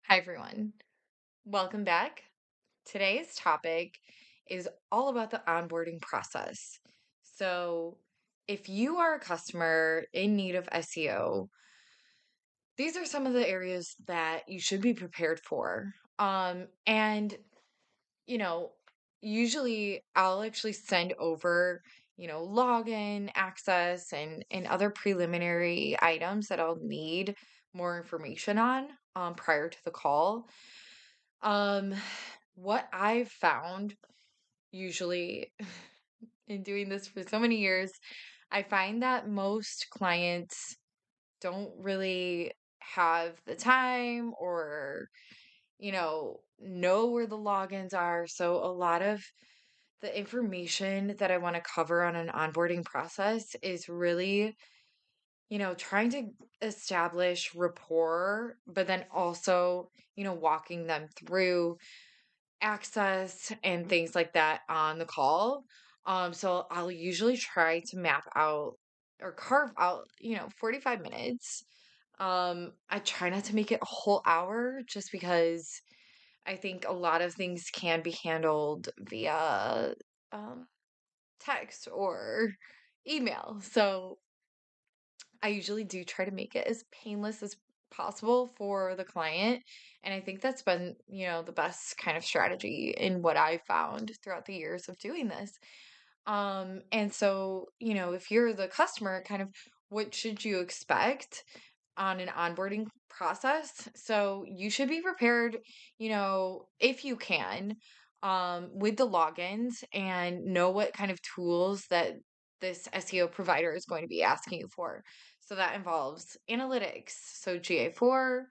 Hi, everyone. Welcome back. Today's topic is all about the onboarding process. So, if you are a customer in need of SEO, these are some of the areas that you should be prepared for. And you know, usually I'll actually send over, login access and other preliminary items that I'll need more information on prior to the call. Um, what I've found usually in doing this for so many years, I find that most clients don't really have the time or, know where the logins are. So a lot of the information that I want to cover on an onboarding process is really, trying to establish rapport, but then also, walking them through access and things like that on the call. So I'll usually try to map out or carve out, 45 minutes. I try not to make it a whole hour just because I think a lot of things can be handled via um, text or email. So I usually do try to make it as painless as possible for the client. And I think that's been, the best kind of strategy in what I found throughout the years of doing this. And so, if you're the customer, kind of what should you expect on an onboarding process? So you should be prepared, if you can, with the logins and know what kind of tools that this SEO provider is going to be asking you for. So that involves analytics, so GA4,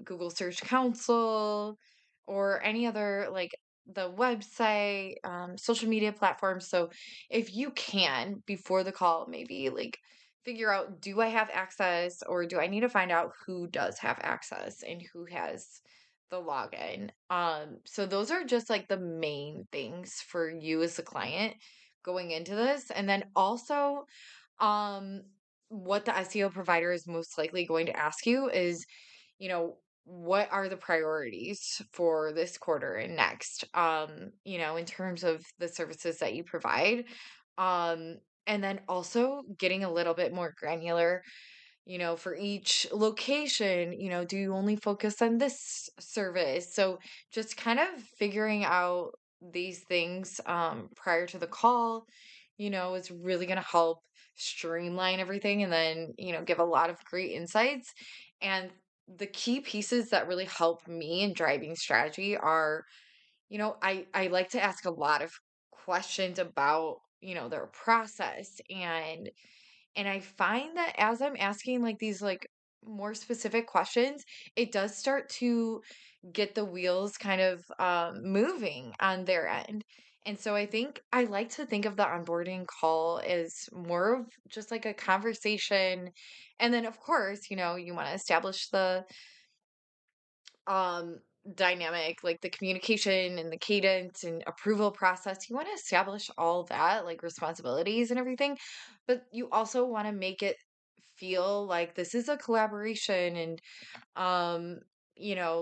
Google Search Console, or any other like the website, social media platforms. So if you can, before the call, maybe like figure out, do I have access or do I need to find out who does have access and who has the login? So those are just like the main things for you as a client going into this. And then also, um, what the SEO provider is most likely going to ask you is, what are the priorities for this quarter and next, in terms of the services that you provide. Um, and then also getting a little bit more granular, for each location, do you only focus on this service? So just kind of figuring out these things prior to the call, is really going to help streamline everything and then, give a lot of great insights. And the key pieces that really help me in driving strategy are, I like to ask a lot of questions about, their process and I find that as I'm asking like these like more specific questions, it does start to get the wheels kind of moving on their end. And so I think I like to think of the onboarding call as more of just like a conversation. And then, of course, you want to establish the um dynamic, like the communication and the cadence and approval process. You want to establish all that, like responsibilities and everything, but you also want to make it feel like this is a collaboration and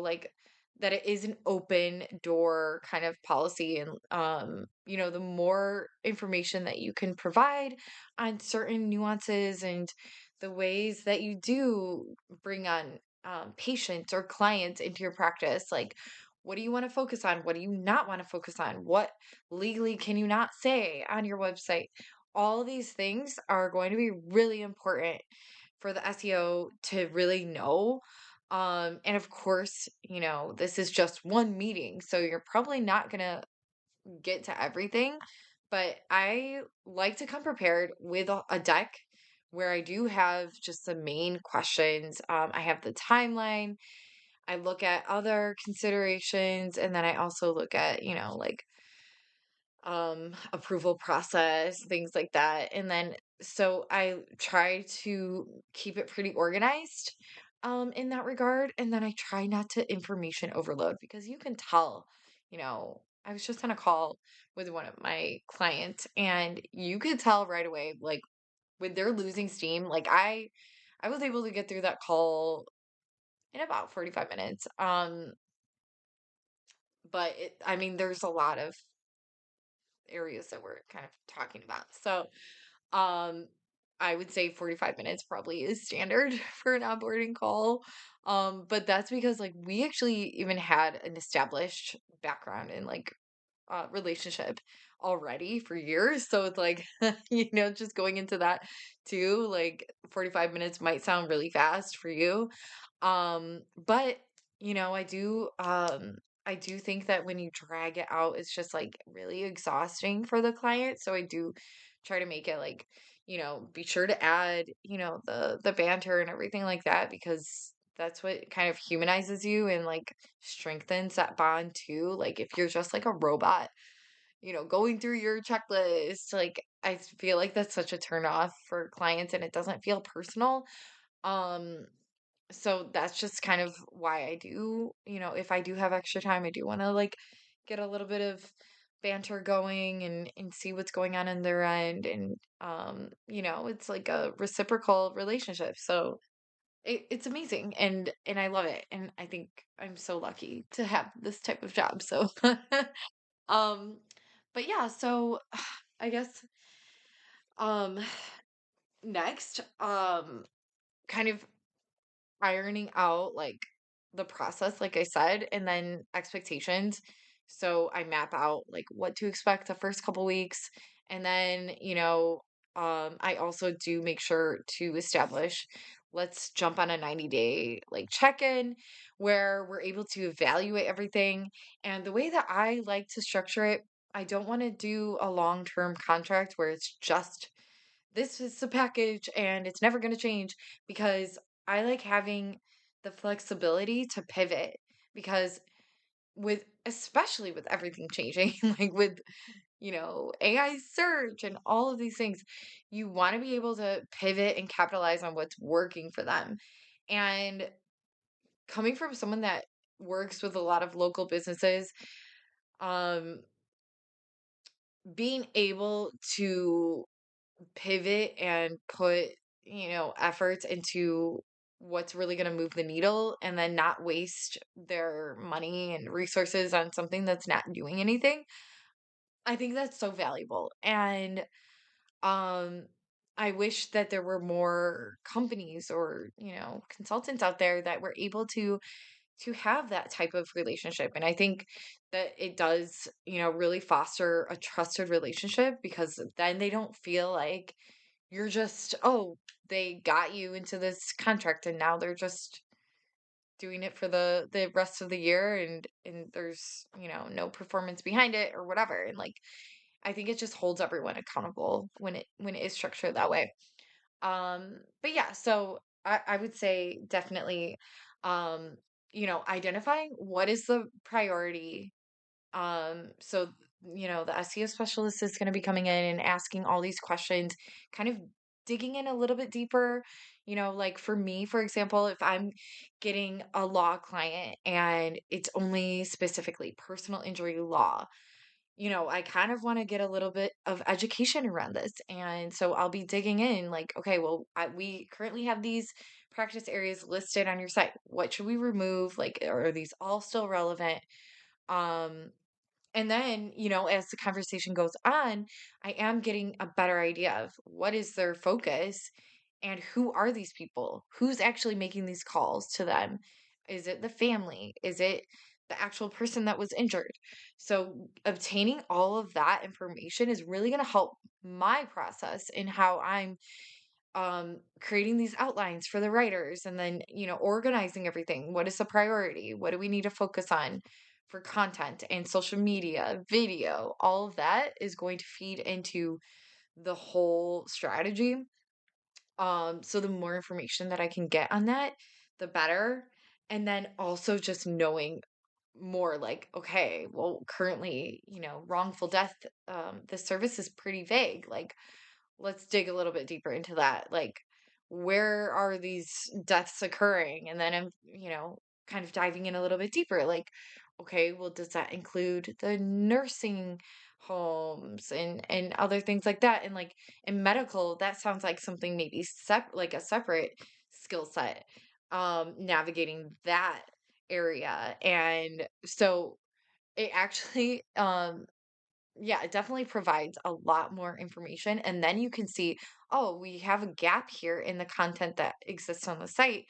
like that it is an open door kind of policy. And the more information that you can provide on certain nuances and the ways that you do bring on patients or clients into your practice, like what do you want to focus on, what do you not want to focus on, what legally can you not say on your website. All these things are going to be really important for the SEO to really know. And of course, this is just one meeting, so you're probably not going to get to everything, but I like to come prepared with a deck where I do have just the main questions. I have the timeline, I look at other considerations, and then I also look at, like approval process, things like that. And then so I try to keep it pretty organized in that regard. And then I try not to information overload because you can tell, I was just on a call with one of my clients and you could tell right away, like when they're losing steam, like I was able to get through that call in about 45 minutes. But I mean, there's a lot of areas that we're kind of talking about. So, um, I would say 45 minutes probably is standard for an onboarding call. But that's because like we actually even had an established background in like relationship already for years. So it's like, just going into that too, like 45 minutes might sound really fast for you. But I do think that when you drag it out, it's just like really exhausting for the client. So I do try to make it like, be sure to add, the banter and everything like that because that's what kind of humanizes you and like strengthens that bond too. Like if you're just like a robot, going through your checklist, like I feel like that's such a turn off for clients and it doesn't feel personal. Um, so that's just kind of why I do, if I do have extra time, I do want to like get a little bit of banter going and see what's going on their end. And it's like a reciprocal relationship. So it's amazing and I love it. And I think I'm so lucky to have this type of job. So um but yeah, so I guess um next kind of ironing out like the process, like I said, and then expectations. So I map out like what to expect the first couple weeks. And then, I also do make sure to establish, let's jump on a 90-day like check-in where we're able to evaluate everything. And the way that I like to structure it, I don't want to do a long-term contract where it's just this is the package and it's never going to change because I like having the flexibility to pivot because especially with everything changing, like with, AI search and all of these things, you want to be able to pivot and capitalize on what's working for them. And coming from someone that works with a lot of local businesses, um, being able to pivot and put, efforts into what's really going to move the needle and then not waste their money and resources on something that's not doing anything. I think that's so valuable. And um I wish that there were more companies or, consultants out there that were able to have that type of relationship. And I think that it does, really foster a trusted relationship because then they don't feel like you're just, oh, they got you into this contract and now they're just doing it for the rest of the year and there's, no performance behind it or whatever. And like I think it just holds everyone accountable when it is structured that way. But yeah, so I would say definitely um, identifying what is the priority. So the SEO specialist is going to be coming in and asking all these questions, kind of digging in a little bit deeper. Like for me, for example, if I'm getting a law client and it's only specifically personal injury law, I kind of want to get a little bit of education around this. And so I'll be digging in like, okay, well, we currently have these practice areas listed on your site. What should we remove? Like, are these all still relevant? Um, and then, as the conversation goes on, I am getting a better idea of what is their focus and who are these people? Who's actually making these calls to them? Is it the family? Is it the actual person that was injured? So, obtaining all of that information is really going to help my process in how I'm creating these outlines for the writers and then organizing everything. What is the priority? What do we need to focus on for content and social media, video? All of that is going to feed into the whole strategy. So the more information that I can get on that, the better. And then also just knowing more like, okay, well, currently, wrongful death, the service is pretty vague. Like, let's dig a little bit deeper into that. Like, where are these deaths occurring? And then I'm, kind of diving in a little bit deeper. Like, okay, well, does that include the nursing homes and other things like that? And like in medical, that sounds like something maybe like a separate skill set. navigating that area. And so it actually, yeah, it definitely provides a lot more information. And then you can see, oh, we have a gap here in the content that exists on the site.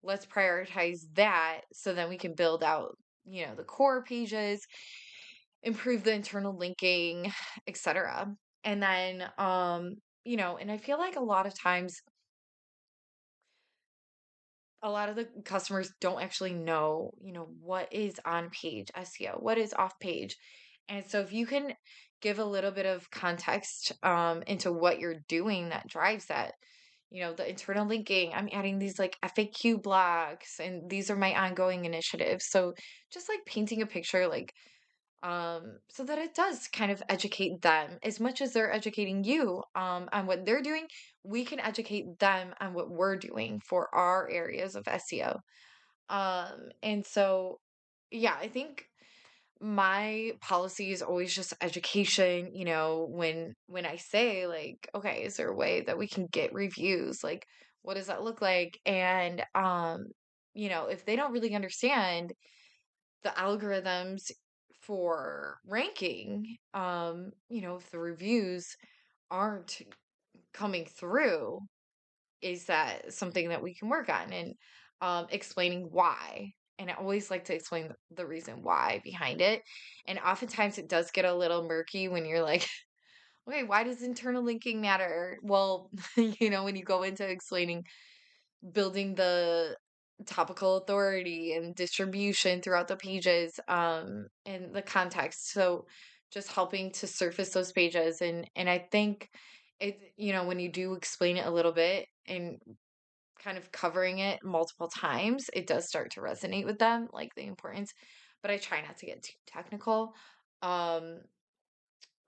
Let's prioritize that so then we can build out, the core pages, improve the internal linking, etc. And then, and I feel like a lot of times, a lot of the customers don't actually know, what is on page SEO, what is off page. And so if you can give a little bit of context into what you're doing that drives that, the internal linking, I'm adding these like FAQ blocks and these are my ongoing initiatives. So just like painting a picture, like so that it does kind of educate them as much as they're educating you on what they're doing. We can educate them on what we're doing for our areas of SEO. And so, yeah, I think my policy is always just education. When I say like, okay, is there a way that we can get reviews? Like, what does that look like? And if they don't really understand the algorithms for ranking, if the reviews aren't coming through, is that something that we can work on? And explaining why. And I always like to explain the reason why behind it. And oftentimes it does get a little murky when you're like, okay, why does internal linking matter? Well, when you go into explaining building the topical authority and distribution throughout the pages, and the context, so just helping to surface those pages. And I think it, when you do explain it a little bit and kind of covering it multiple times, it does start to resonate with them, like the importance. But I try not to get too technical. um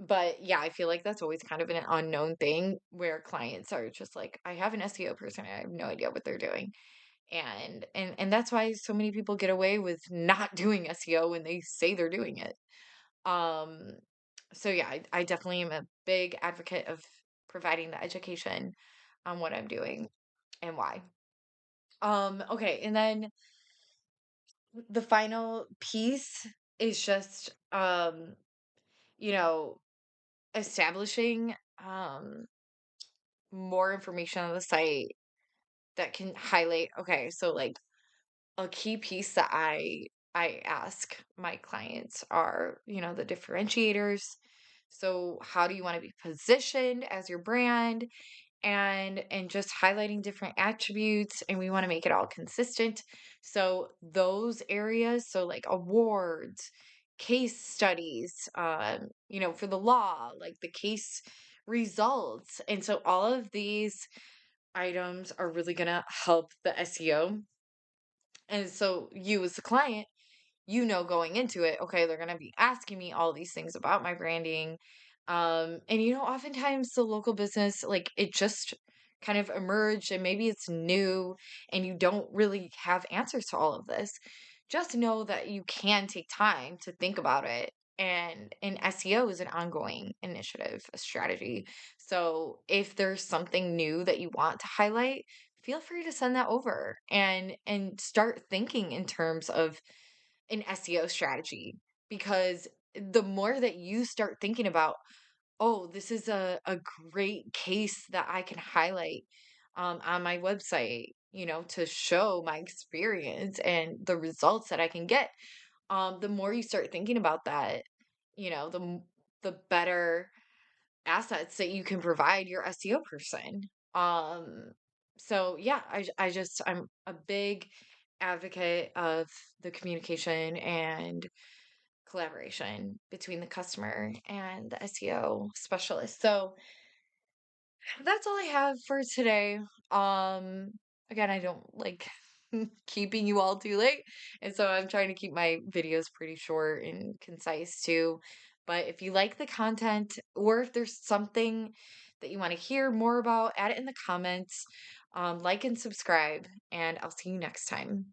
but yeah, I feel like that's always kind of an unknown thing where clients are just like, I have an SEO person, I have no idea what they're doing. And that's why so many people get away with not doing SEO when they say they're doing it. Um, so yeah, I definitely am a big advocate of providing the education on what I'm doing and why. Okay, and then the final piece is just you know, establishing more information on the site that can highlight, okay, so like a key piece that I ask my clients are, the differentiators. So how do you want to be positioned as your brand, and just highlighting different attributes, and we want to make it all consistent. So those areas, so like awards, case studies, for the law, like the case results. And so all of these items are really going to help the SEO. And so you as the client, going into it, okay, they're going to be asking me all these things about my branding. And oftentimes the local business, like it just kind of emerged and maybe it's new and you don't really have answers to all of this. Just know that you can take time to think about it. And SEO is an ongoing initiative, a strategy. So if there's something new that you want to highlight, feel free to send that over and start thinking in terms of an SEO strategy. Because the more that you start thinking about, oh, this is a great case that I can highlight on my website, to show my experience and the results that I can get. The more you start thinking about that, the better assets that you can provide your SEO person. Um, so yeah, I'm a big advocate of the communication and collaboration between the customer and the SEO specialist. So that's all I have for today. Um, Again, I don't like keeping you all too late, and so I'm trying to keep my videos pretty short and concise too. But if you like the content, or if there's something that you want to hear more about, add it in the comments. Like and subscribe, and I'll see you next time.